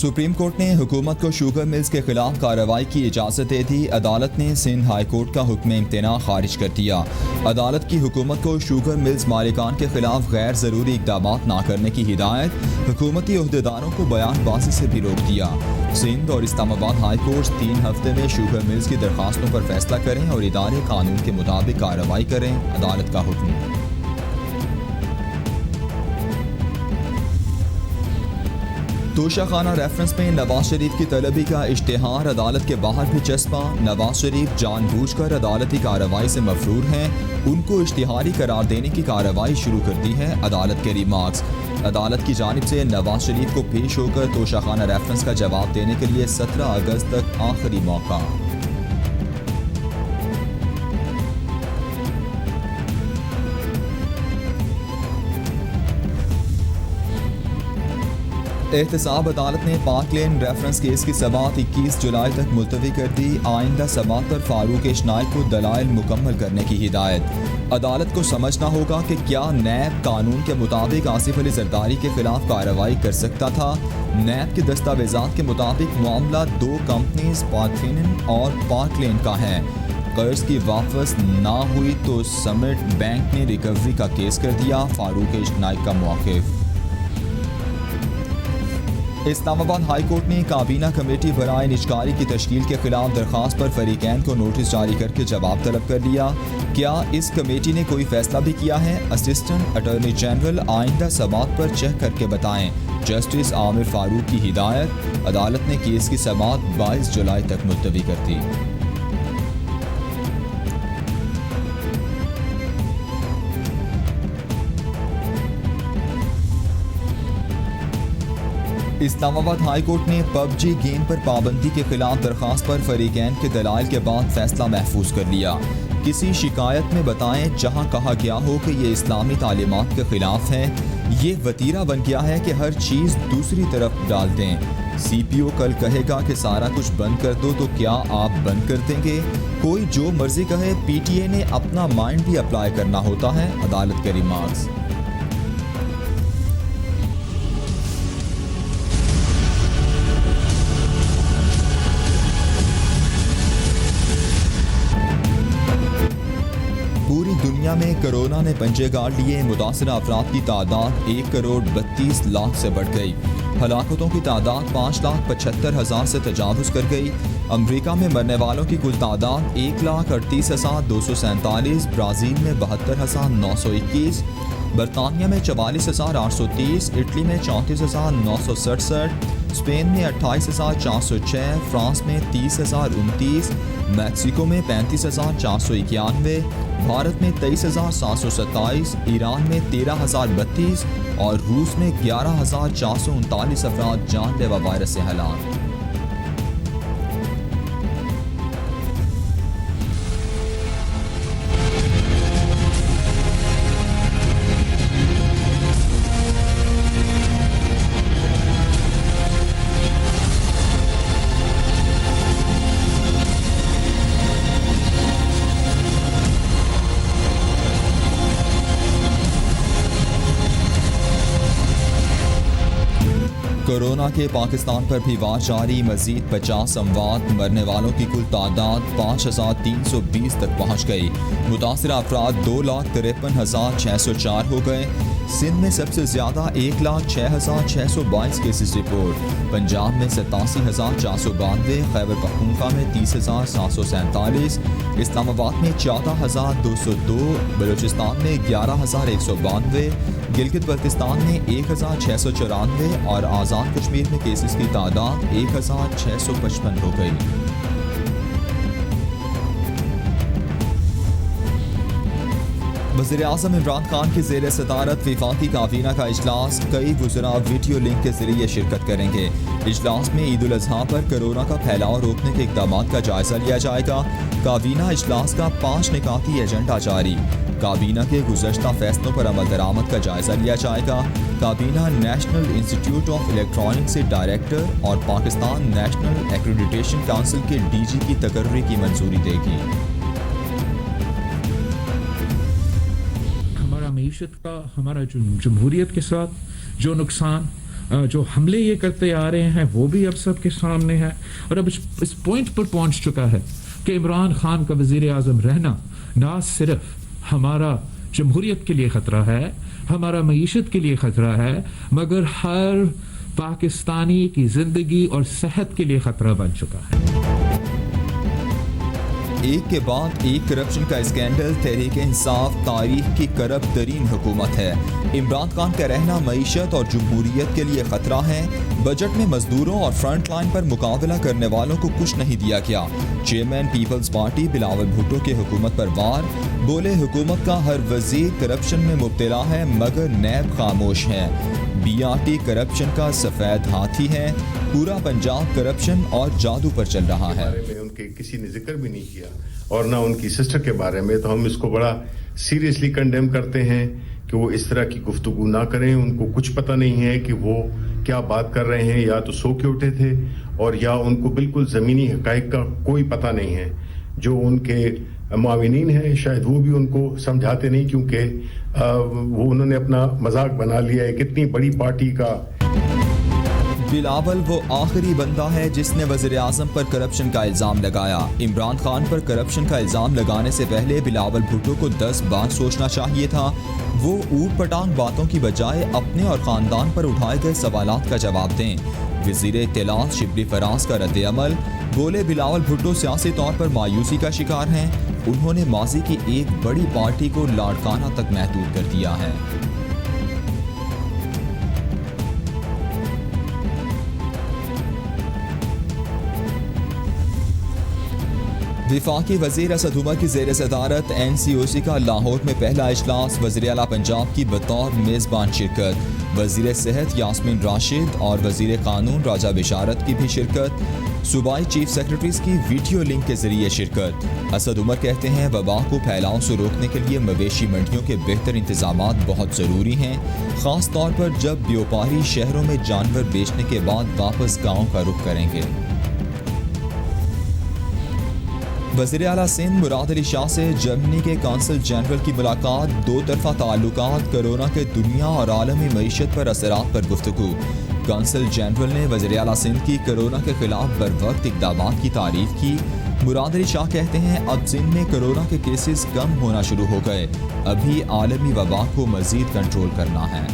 Supreme court ने हुकूमत को शुगर मिल्स के खिलाफ कार्रवाई की इजाज़त दे दी। अदालत ने सिंध हाई कोर्ट का हुक्म इम्तना खारिज कर दिया। अदालत की हुकूमत को शुगर मिल्स मालिकान के खिलाफ गैर ज़रूरी इक़दाम ना करने की हिदायत। हुकूमती अहदेदारों को बयानबाजी से भी रोक दिया। सिंध और इस्लामाबाद हाई कोर्ट 3 हफ्ते में शुगर मिल्स की दरख्वास्तों पर फैसला करें और इदारे कानून के मुताबिक कार्रवाई करें। अदालत का हुक्म। तोशाखाना रेफरेंस में नवाज शरीफ की तलबी का इश्तेहार अदालत के बाहर भी चस्पा। नवाज शरीफ जानबूझकर अदालती कार्रवाई से मफरूर हैं। उनको इश्तिहारी करार देने की कार्रवाई शुरू कर दी है। अदालत के रिमार्क्स। अदालत की जानिब से नवाज शरीफ को पेश होकर तोशाखाना रेफरेंस का जवाब देने के लिए 17 अगस्त तक आखिरी मौका। एहतसाब अदालत ने पाक लेन रेफरेंस केस की समाअत 21 जुलाई तक मुलतवी कर दी। आइंदा समाअत पर फारूक इश्नाइक को दलाइल मुकम्मल करने की हिदायत। अदालत को समझना होगा कि क्या नैब कानून के मुताबिक आसिफ अली जरदारी के खिलाफ कार्रवाई कर सकता था। नैब के दस्तावेजात के मुताबिक मामला 2 कंपनीज पार्क और पार्क लेन का है। कर्ज की वापस ना हुई तो समिट बैंक ने रिकवरी का केस कर दिया। फारूक इश्नाइक का मौक़िफ़। इस्लामाबाद हाई कोर्ट ने काबीना कमेटी बराए निजकारी की तश्कील के खिलाफ दरख्वास्त पर फरीकैन को नोटिस जारी करके जवाब तलब कर लिया। क्या इस कमेटी ने कोई फैसला भी किया है? असिस्टेंट अटॉर्नी जनरल आइंदा समाअत पर चेक करके बताएं। जस्टिस आमिर फारूक की हिदायत। अदालत ने केस की समाअत 22 जुलाई तक मुलतवी कर दी। इस्लामाबाद हाई कोर्ट ने पबजी गेम पर पाबंदी के खिलाफ दरख्वास्त पर फरीकैन के दलाइल के बाद फैसला महफूज कर लिया। किसी शिकायत में बताएं जहां कहा गया हो कि ये इस्लामी तालीमात के खिलाफ है। ये वतीरा बन गया है कि हर चीज़ दूसरी तरफ डाल दें। CPO कल कहेगा कि सारा कुछ बंद कर दो तो क्या आप बंद कर देंगे? कोई जो मर्जी कहे, PTA ने अपना माइंड भी अप्लाई करना होता है। अदालत के रिमार्क्स। पूरी दुनिया में कोरोना ने पंजे गाड़ लिए। मुतासरा अफराद की तादाद 1,32,00,000 से बढ़ गई। हलाकतों की तादाद 5,75,000 से तजावुज़ कर गई। अमरीका में मरने वालों की कुल तादाद 1,38,247। ब्राज़ील में 72,921। बरतानिया में 44,830। इटली में 34,967। स्पेन में 28,406। फ्रांस में 30,029। मैक्सिको में 35,491। भारत में 23,727। ईरान में 13,032 और रूस में 11,439 अफराद जानलेवा वायरस से हलाक। कोरोना के पाकिस्तान पर भी वार जारी। मजीद 50 अमवात। मरने वालों की कुल तादाद 5,320 तक पहुँच गई। मुतासरा अफराद 2,53,604 हो गए। सिंध में सबसे ज़्यादा 1,06,622 केसेस रिपोर्ट। पंजाब में 87,492। खैबर पख्तूनख्वा में 30,747। इस्लामाबाद में 14,202। बलूचिस्तान में 11,192। गिलगित बल्तिस्तान में 1,694 और आज़ाद कश्मीर में केसेस की तादाद 1,655 हो गई। वज़ीर-ए-आज़म इमरान खान की ज़ेर सदारत वफाकी काबीना का इजलास। कई वज़रा वीडियो लिंक के जरिए शिरकत करेंगे। इजलास में ईद उल अज़हा पर कोरोना का फैलाव रोकने के इक़दाम का जायज़ा लिया जाएगा। काबीना इजलास का 5 निकाती एजेंडा जारी। काबीना के गुज़श्ता फैसलों पर अमल दरामद का जायज़ा लिया जाएगा। काबीना नेशनल इंस्टीट्यूट ऑफ इलेक्ट्रॉनिक्स से डायरेक्टर और पाकिस्तान नेशनल एक्रेडिटेशन काउंसिल के DG की तकर्री की मंजूरी देगी। हमारा मईशत का, हमारा जमहूरियत के साथ जो नुकसान जो हमले ये करते आ रहे हैं वो भी अब सबके सामने है। और अब इस पॉइंट पर पहुंच चुका है कि इमरान खान का वजीर आज़म रहना ना सिर्फ हमारा जमहूरियत के लिए ख़तरा है, हमारा मईशत के लिए ख़तरा है, मगर हर पाकिस्तानी की ज़िंदगी और सेहत के लिए ख़तरा बन चुका है। एक के बाद एक करप्शन का स्कैंडल तहरीक इंसाफ तारीख की करप्ट तरीन हुकूमत है। इमरान खान का रहना मईशत और जमहूरियत के लिए खतरा है। बजट में मजदूरों और फ्रंट लाइन पर मुकाबला करने वालों को कुछ नहीं दिया गया। चेयरमैन पीपल्स पार्टी बिलावल भुट्टो के हुकूमत पर वार, बोले हुकूमत का हर वजीर करप्शन में मुब्तला है मगर नैब खामोश है। BRT करप्शन का सफेद हाथी है, पूरा पंजाब करप्शन और जादू पर चल रहा है। उनके किसी ने जिक्र भी नहीं किया और ना उनकी सिस्टर के बारे में, तो हम इसको बड़ा सीरियसली कंडेम करते हैं कि वो इस तरह की गुफ्तगू ना करें। उनको कुछ पता नहीं है कि वो क्या बात कर रहे हैं, या तो सो के उठे थे और या उनको बिल्कुल ज़मीनी हक़ाइक़ का कोई पता नहीं है। जो उनके मुआविनीन हैं शायद वो भी उनको समझाते नहीं, क्योंकि वो उन्होंने अपना मजाक बना लिया है कितनी बड़ी पार्टी का। बिलावल वो आखिरी बंदा है जिसने वज़ीर आज़म पर करप्शन का इल्ज़ाम लगाया। इमरान खान पर करप्शन का इल्ज़ाम लगाने से पहले बिलावल भुट्टो को 10 बार सोचना चाहिए था। वो ऊट पटांग बातों की बजाय अपने और ख़ानदान पर उठाए गए सवालात का जवाब दें। वज़ीर इत्तलात शिबली फराज का रद्द अमल, बोले बिलावल भुट्टो सियासी तौर पर मायूसी का शिकार हैं। उन्होंने माजी की एक बड़ी पार्टी को लाड़काना तक महदूद कर दिया है। वफाकी वज़ीर असद उमर की ज़ेर सदारत NCOC का लाहौर में पहला इजलास, वज़ीर आला पंजाब की बतौर मेज़बान शिरकत, वज़ीर सेहत यास्मीन राशिद और वज़ीर कानून राजा बिशारत की भी शिरकत, सूबाई चीफ सेक्रेटरीज की वीडियो लिंक के जरिए शिरकत। असद उमर कहते हैं वबा को फैलाव से रोकने के लिए मवेशी मंडियों के बेहतर इंतजामात बहुत ज़रूरी हैं, ख़ास तौर पर जब व्यापारी शहरों में जानवर बेचने के बाद वापस गाँव का रुख करेंगे। वज़ीर आला सिंध मुराद अली शाह से जर्मनी के कौंसल जनरल की मुलाकात, दो तरफा ताल्लुकात, कोरोना के दुनिया और आलमी मईशत पर असरात पर गुफ्तगू। कौंसल जनरल ने वज़ीर आला सिंध की कोरोना के खिलाफ बरवक्त इक़दामात की तारीफ की। मुराद अली शाह कहते हैं अब सिंध में कोरोना के केसेस कम होना शुरू हो गए, अभी आलमी वबा को मज़ीद कंट्रोल करना है।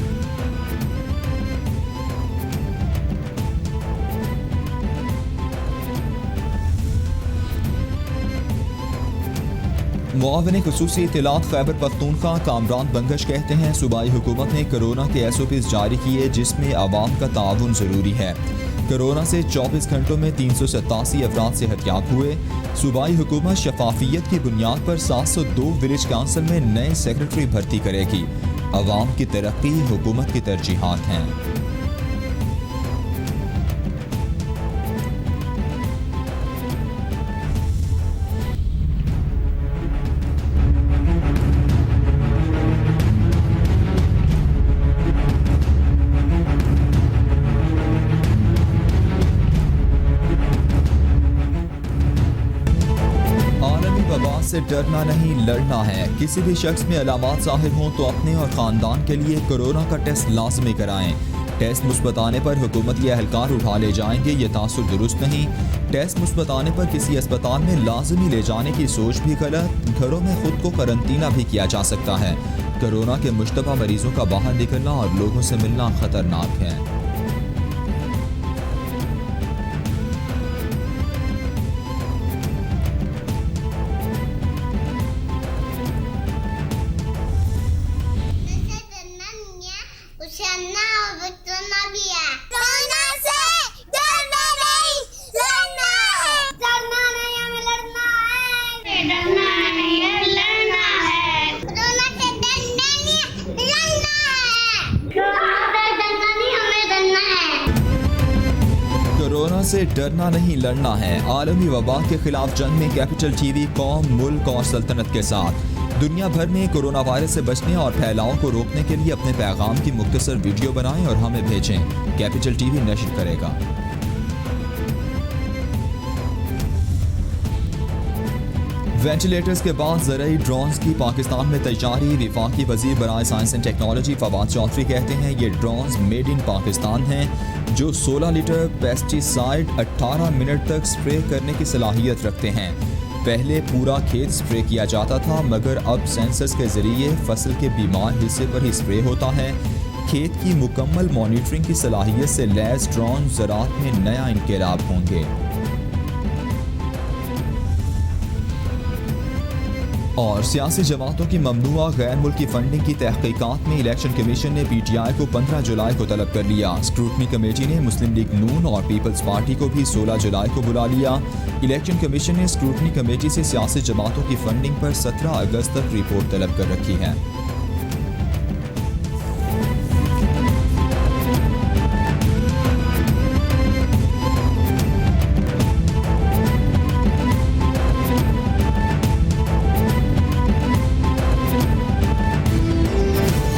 मुआविन ख़ुसूसी इत्तलात खैबर पख्तूनख्वा कामरान बंगश कहते हैं सूबाई हुकूमत ने कोरोना के SOPs जारी किए जिसमें आवाम का ताउन ज़रूरी है। कोरोना से 24 घंटों में 387 अफराद सेहतयाब हुए। सूबाई हुकूमत शफाफियत की बुनियाद पर 702 विलेज काउंसिल में नए सेक्रेटरी भर्ती करेगी। आवाम की तरक्की हुकूमत की तरजीहात हैं। से डरना नहीं लड़ना है। किसी भी शख्स में अलामात ज़ाहिर हों तो अपने और ख़ानदान के लिए कोरोना का टेस्ट लाजमी कराएं। टेस्ट मुस्बत आने पर हुकूमती एहलकार उठा ले जाएंगे, ये तासुर दुरुस्त नहीं। टेस्ट मुस्बत आने पर किसी अस्पताल में लाजमी ले जाने की सोच भी गलत। घरों में खुद को करंतना भी किया जा सकता है। कोरोना के मुश्तबा मरीजों का बाहर निकलना और लोगों से मिलना खतरनाक है। कोरोना से डरना नहीं लड़ना है। आलमी वबा के खिलाफ जंग में कैपिटल TV कौम, मुल्क और सल्तनत के साथ। दुनिया भर में कोरोना वायरस से बचने और फैलाव को रोकने के लिए अपने पैगाम की मुख्तसर वीडियो बनाएं और हमें भेजें। कैपिटल TV नशर करेगा। वेंटिलेटर्स के बाद ज़रूरी ड्रोन्स की पाकिस्तान में तैयारी। वफाकी वज़ीर बराए science and technology Fawad Chaudhry कहते हैं ये ड्रोन्स मेड इन पाकिस्तान हैं जो 16 लीटर पेस्टिसाइड 18 मिनट तक स्प्रे करने की सलाहियत रखते हैं। पहले पूरा खेत स्प्रे किया जाता था मगर अब सेंसर्स के जरिए फसल के बीमार हिस्से पर ही स्प्रे होता है। खेत की मुकम्मल मॉनिटरिंग की सलाहियत से लैस ड्रोन ज़राअत में नया इनकलाब होंगे। और सियासी जमातों की ममनुआ गैर मुल्की फंडिंग की तहकीकात में इलेक्शन कमीशन ने PTI को 15 जुलाई को तलब कर लिया। स्क्रूटनी कमेटी ने मुस्लिम लीग नून और पीपल्स पार्टी को भी 16 जुलाई को बुला लिया। इलेक्शन कमीशन ने स्क्रूटनी कमेटी से सियासी जमातों की फंडिंग पर 17 अगस्त तक रिपोर्ट तलब कर रखी है।